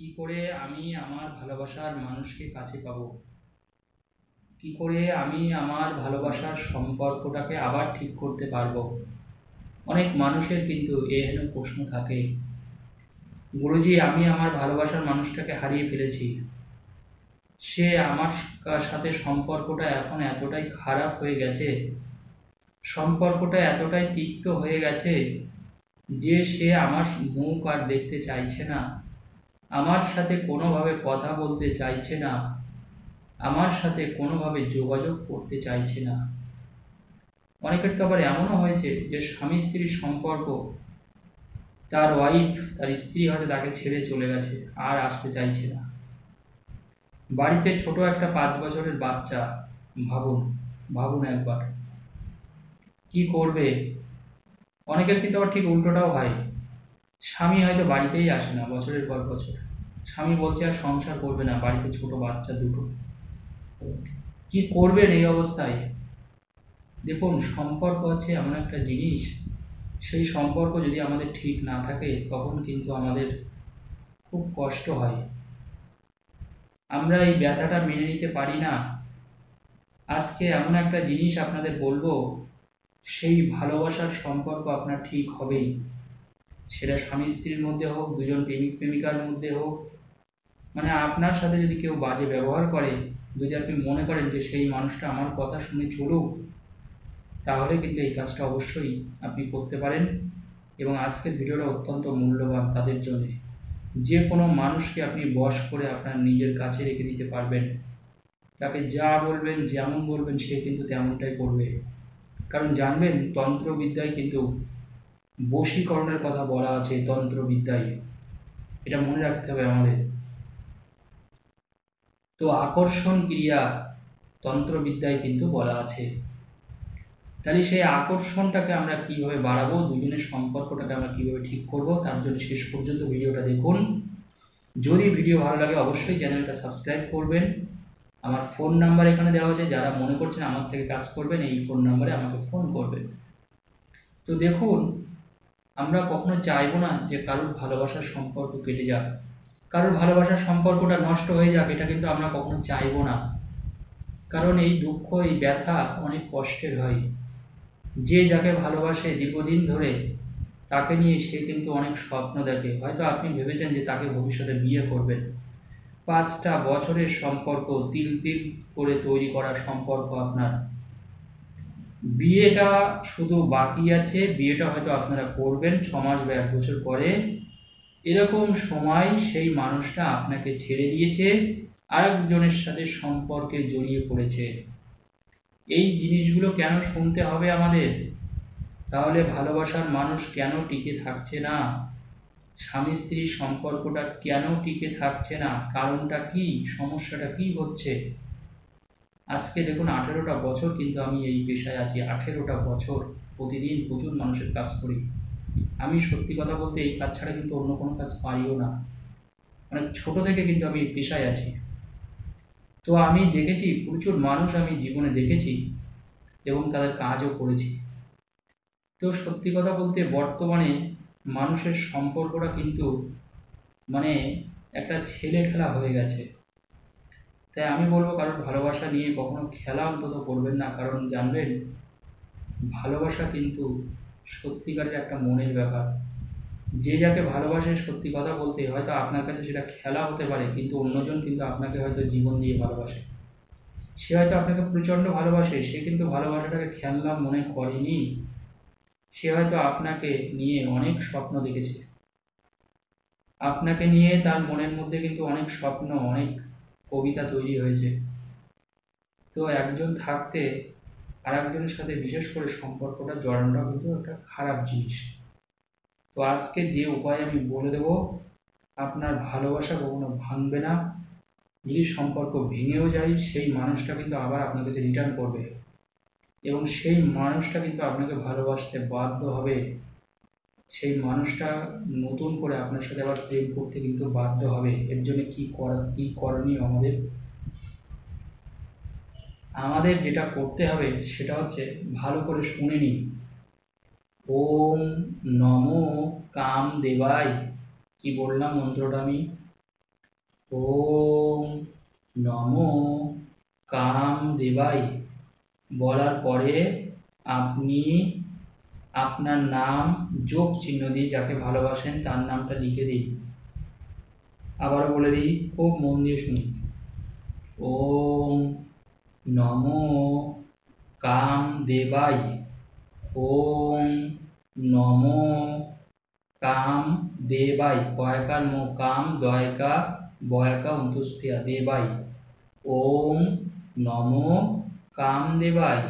কি করে আমি আমার ভালোবাসার মানুষকে কাছে পাবো? কি করে আমি আমার ভালোবাসার সম্পর্কটাকে আবার ঠিক করতে পারবো? অনেক মানুষের কিন্তু এহেন প্রশ্ন থাকে। গুরুজি, আমি আমার ভালোবাসার মানুষটাকে হারিয়ে ফেলেছি। সে আমার সাথে সম্পর্কটা এখন এতটাই খারাপ হয়ে গেছে, সম্পর্কটা এতটাই তিক্ত হয়ে গেছে যে সে আমার মুখ আর দেখতে চাইছে না, আমার সাথে কোনোভাবে কথা বলতে চাইছে না, আমার সাথে কোনোভাবে যোগাযোগ করতে চাইছে না। অনেকের তো আবার এমনও হয়েছে যে স্বামী স্ত্রীর সম্পর্ক, তার ওয়াইফ, তার স্ত্রী হয়তো তাকে ছেড়ে চলে গেছে, আর আসতে চাইছে না। বাড়িতে ছোট একটা 5 বছরের বাচ্চা, ভাবুন, ভাবুন একবার কি করবে। অনেকের কিন্তু আবার ঠিক উল্টোটাও হয়। স্বামী হয়তো বাড়িতেই আসে না বছরের পর বছর, স্বামী বলছে আর সংসার করবে না, বাড়িতে ছোট বাচ্চা দুটো। কি করবেন এই অবস্থায়? দেখুন, সম্পর্ক হচ্ছে এমন একটা জিনিস, সেই সম্পর্ক যদি আমাদের ঠিক না থাকে তখন কিন্তু আমাদের খুব কষ্ট হয়। আমরা এই ব্যথাটা মেনে নিতে পারি না। আজকে এমন একটা জিনিস আপনাদের বলবো, সেই ভালোবাসার সম্পর্ক আপনার ঠিক হবেই। সেটা স্বামী স্ত্রীর মধ্যে হোক, দুজন প্রেমিক প্রেমিকার মধ্যে হোক, মানে আপনার সাথে যদি কেউ বাজে ব্যবহার করে, যদি আপনি মনে করেন যে সেই মানুষটা আমার কথা শুনে চলুক, তাহলে কিন্তু এই কাজটা অবশ্যই আপনি করতে পারেন। এবং আজকের ভিডিওটা অত্যন্ত মূল্যবান তাদের জন্য। যে কোনো মানুষকে আপনি বশ করে আপনার নিজের কাছে রেখে দিতে পারবেন। তাকে যা বলবেন, যেমন বলবেন, সে কিন্তু তেমনটাই করবে। কারণ জানবেন, তন্ত্রবিদ্যায় কিন্তু বশীকরণের কথা বলা আছে। তন্ত্রবিদ্যায় এটা মনে রাখতে হবে আমাদের। তো আকর্ষণ ক্রিয়া তন্ত্রবিদ্যায় কিন্তু বলা আছে। তাহলে সেই আকর্ষণটাকে আমরা কিভাবে বাড়াবো, দুজনের সম্পর্কটাকে আমরা কিভাবে ঠিক করব, তার জন্য শেষ পর্যন্ত ভিডিওটা দেখুন। যদি ভিডিও ভালো লাগে অবশ্যই চ্যানেলটা সাবস্ক্রাইব করবেন। আমার ফোন নাম্বার এখানে দেওয়া আছে, যারা মনে করছেন আমার থেকে কাজ করবেন এই ফোন নাম্বারে আমাকে ফোন করবেন। তো দেখুন, আমরা কখনো চাইবো না যে কারোর ভালোবাসার সম্পর্ক কেটে যাক, কারোর ভালোবাসার সম্পর্কটা নষ্ট হয়ে যাক, এটা কিন্তু আমরা কখনো চাইবো না। কারণ এই দুঃখ, এই ব্যথা অনেক কষ্টের হয়। যে যাকে ভালোবাসে দীর্ঘদিন ধরে, তাকে নিয়ে সে কিন্তু অনেক স্বপ্ন দেখে। হয়তো আপনি ভেবেছেন যে তাকে ভবিষ্যতে বিয়ে করবেন। 5টা বছরের সম্পর্ক, তিল তিল করে তৈরি করা সম্পর্ক আপনার। বিয়েটা শুধু বাকি আছে, বিয়েটা হয়তো আপনারা করবেন 6 মাস বা 1 বছর পরে। এরকম সময় সেই মানুষটা আপনাকে ছেড়ে দিয়েছে, আরেকজনের সাথে সম্পর্কে জড়িয়ে পড়েছে। এই জিনিসগুলো কেন শুনতে হবে আমাদের? তাহলে ভালোবাসার মানুষ কেন টিকে থাকছে না? স্বামী স্ত্রীর সম্পর্কটা কেন টিকে থাকছে না? কারণটা কি? সমস্যাটা কি হচ্ছে? আজকে দেখুন, 18টা বছর কিন্তু আমি এই পেশায় আছি। 18টা বছর প্রতিদিন প্রচুর মানুষের কাজ করি। আমি সত্যি কথা বলতে এই কাজ ছাড়া কিন্তু অন্য কোনো কাজ পারিও না। মানে ছোট থেকে কিন্তু আমি এই পেশায় আছি। তো আমি দেখেছি প্রচুর মানুষ, আমি জীবনে দেখেছি এবং তাদের কাজও করেছি। তো সত্যি কথা বলতে বর্তমানে মানুষের সম্পর্কটা কিন্তু মানে একটা ছেলে খেলা হয়ে গেছে। তাই আমি বলবো, কারোর ভালোবাসা নিয়ে কখনো খেলা অন্তত করবেন না। কারণ জানবেন, ভালোবাসা কিন্তু সত্যিকারের একটা মনের ব্যাপার। যে যাকে ভালোবাসে, সত্যি কথা বলতে হয়তো আপনার কাছে সেটা খেলা হতে পারে, কিন্তু অন্যজন কিন্তু আপনাকে হয়তো জীবন দিয়ে ভালোবাসে। সে হয়তো আপনাকে প্রচণ্ড ভালোবাসে, সে কিন্তু ভালোবাসাটাকে খেলনা মনে করেনি। সে হয়তো আপনাকে নিয়ে অনেক স্বপ্ন দেখেছে। আপনাকে নিয়ে তার মনের মধ্যে কিন্তু অনেক স্বপ্ন, অনেক কবিতা তৈরি হয়েছে। তো একজন থাকতে আরেকজনের সাথে বিশেষ করে সম্পর্কটা জড়ানোটা কিন্তু একটা খারাপ জিনিস। তো আজকে যে উপায় আমি বলে দেব, আপনার ভালোবাসা কখনো ভাঙবে না। যদি সম্পর্ক ভেঙেও যায়, সেই মানুষটা কিন্তু আবার আপনার কাছে রিটার্ন করবে এবং সেই মানুষটা কিন্তু আপনাকে ভালোবাসতে বাধ্য হবে। সেই মানুষটা নতুন করে আপনার সাথে আবার প্রেম করতে কিন্তু বাধ্য হবে। এর জন্য কি করণীয় আমাদের? আমাদের যেটা করতে হবে সেটা হচ্ছে, ভালো করে শুনে নিন। ওম নমো কামদেবায়। কি বললাম মন্ত্রটা আমি? ওম নমো কামদেবায় বলার পরে আপনি আপনার নাম যোগ চিহ্ন দিয়ে যাকে ভালোবাসেন তার নামটা লিখে দিন। আবারও বলে দিই, খুব মন দিয়ে শুনুন। ওম নমো কামদেবায়। ওম নমো কামদেবায়। কয়কার মো কাম দয়কা বয়কা অন্ত্যুষ্ঠিয়া দেবায়। ওম নমো কামদেবায়।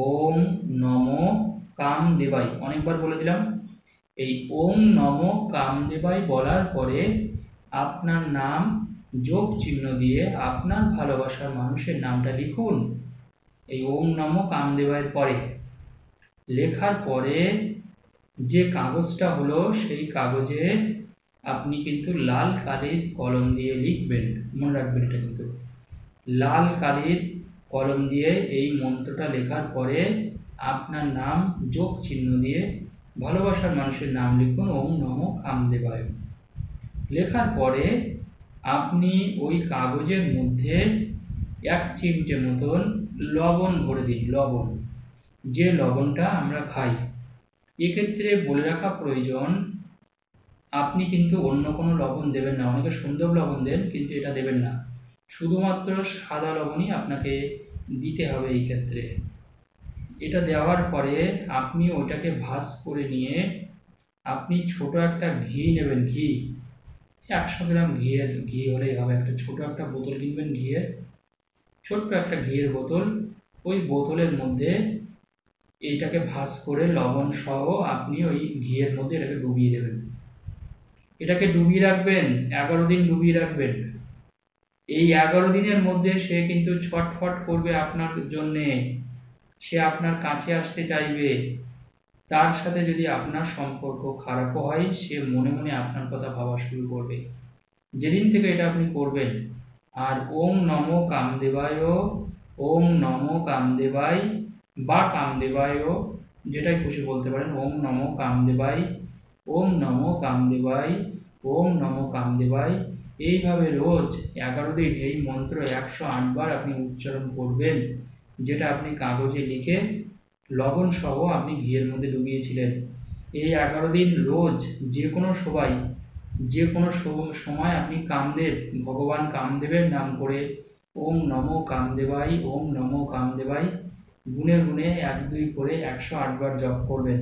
ওম নমো কামদেবায়। অনেকবার বলে দিলাম। এই ওম নমো কামদেবায় বলার পরে আপনার নাম যোগ চিহ্ন দিয়ে আপনার ভালোবাসার মানুষের নামটা লিখুন এই ওম নমো কামদেবায়ের পরে। লেখার পরে যে কাগজটা হলো সেই কাগজে আপনি কিন্তু লাল কালির কলম দিয়ে লিখবেন। মনে রাখবেন এটা কিন্তু লাল কালির কলম দিয়ে এই মন্ত্রটা লেখার পরে আপনার নাম যোগ চিহ্ন দিয়ে ভালোবাসার মানুষের নাম লিখুন ওম নমো কামদেবায়। লেখার পরে আপনি ওই কাগজের মধ্যে 1 চিমটে মতন লবণ ভরে দিন। লবণ, যে লবণটা আমরা খাই। এক্ষেত্রে বলে রাখা প্রয়োজন, আপনি কিন্তু অন্য কোনো লবণ দেবেন না। অনেকে সন্দক লবণ দেন, কিন্তু এটা দেবেন না। শুধুমাত্র সাদা লবণই আপনাকে দিতে হবে এই ক্ষেত্রে। এটা দেওয়ার পরে আপনি ওটাকে ভাঁজ করে নিয়ে আপনি ছোট একটা ঘি নেবেন। ঘি 100 গ্রাম ঘি হলেই হবে। একটা ছোট একটা বোতল কিনবেন ঘিয়ের, ছোট্ট একটা ঘিয়ের বোতল। ওই বোতলের মধ্যে এইটাকে ভাঁজ করে লবণ সহ আপনি ওই ঘিয়ের মধ্যে এটাকে ডুবিয়ে দেবেন। এটাকে ডুবিয়ে রাখবেন 11 দিন ডুবিয়ে রাখবেন। এই 11 দিনের মধ্যে সে কিন্তু ছটফট করবে আপনার জন্যে। সে আপনার কাছে আসতে চাইবে। তার সাথে যদি আপনার সম্পর্ক খারাপও হয়, সে মনে মনে আপনার কথা ভাবা শুরু করবে। যেদিন থেকে এটা আপনি করবেন, আর ওম নমো কামদেবায়, ওম নমো কামদেবায় বা কামদেবায়, যেটাই খুশি বলতে পারেন। ওম নমো কামদেবায়, ওম নমো কামদেবায়, ওম নমো কামদেবায়। এইভাবে রোজ 11 দিন এই মন্ত্র 108 বার আপনি উচ্চারণ করবেন, যেটা আপনি কাগজে লিখে লবণ সহ আপনি ঘিয়ের মধ্যে ডুবিয়েছিলেন। এই 11 দিন রোজ যে কোনো সময় আপনি কামদেব, ভগবান কামদেবের নাম করে ওম নমো কামদেবায়, ওম নমো কামদেবায় গুনে গুনে 1-2 করে 108 বার জপ করবেন।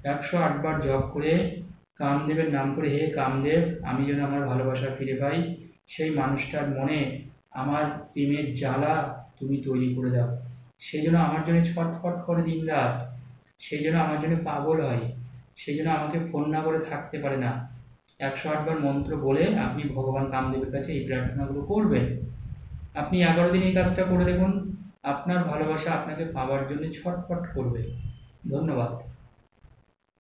108 বার জপ করে কামদেবের নাম করে, হে কামদেব, আমি যেন আমার ভালোবাসা ফিরে পাই, সেই মানুষটার মনে আমার প্রেমের জ্বালা তুমি তৈরি করে দাও। সে যেন আমার জন্য ছটফট করে দিনরাত, সে যেন আমার জন্য পাগল হয়, সে যেন আমাকে ফোন না করে থাকতে পারে না। 108 বার মন্ত্র বলে আপনি ভগবান কামদেবের কাছে এই প্রার্থনাগুলো করবেন। আপনি 11 দিন এই কাজটা করে দেখুন, আপনার ভালোবাসা আপনাকে পাওয়ার জন্য ছটফট করবে। ধন্যবাদ।